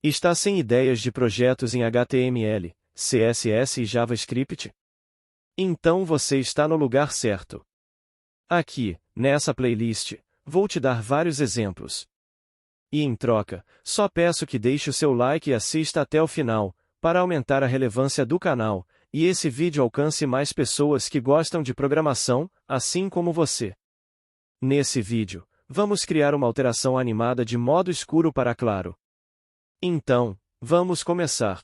Está sem ideias de projetos em HTML, CSS e JavaScript? Então você está no lugar certo. Aqui, nessa playlist, vou te dar vários exemplos. E em troca, só peço que deixe o seu like e assista até o final, para aumentar a relevância do canal, e esse vídeo alcance mais pessoas que gostam de programação, assim como você. Nesse vídeo, vamos criar uma alteração animada de modo escuro para claro. Então, vamos começar.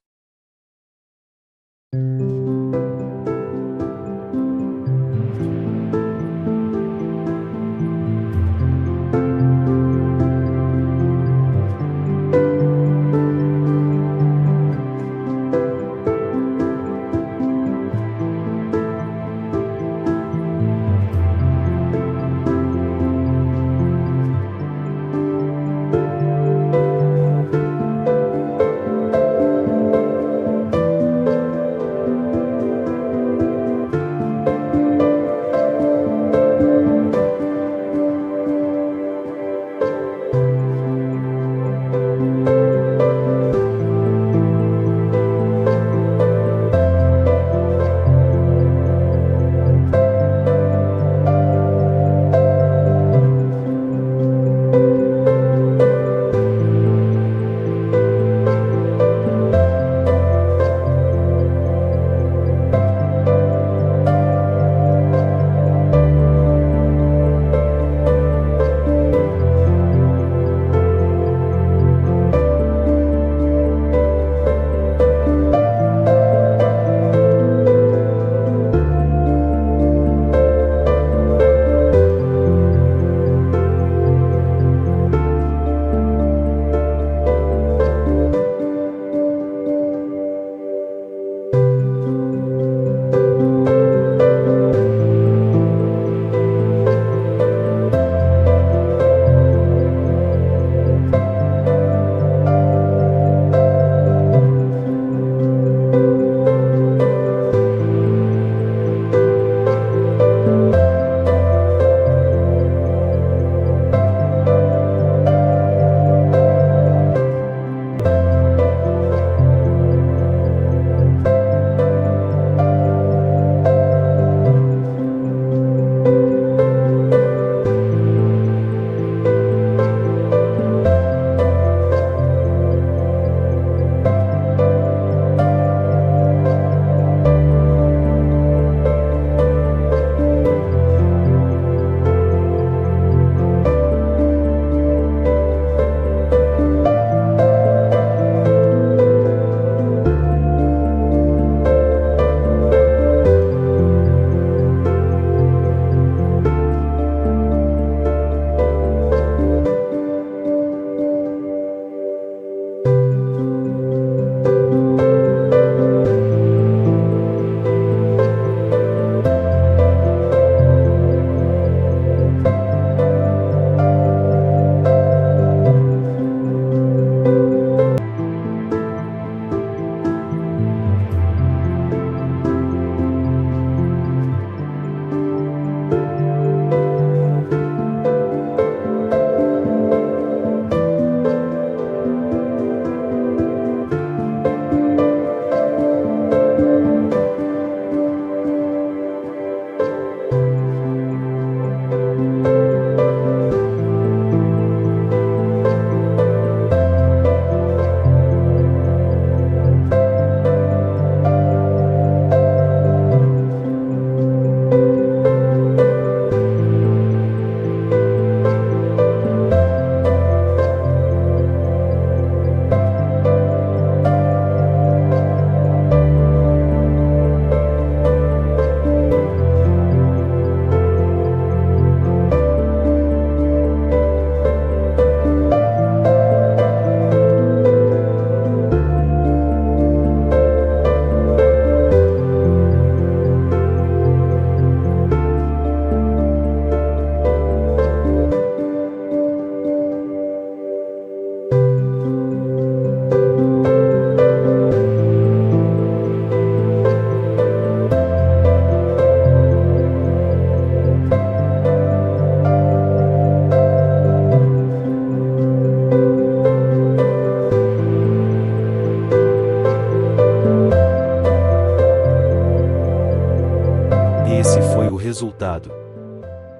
resultado.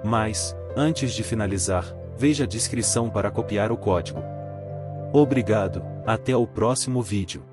Mas, antes de finalizar, veja a descrição para copiar o código. Obrigado, até o próximo vídeo.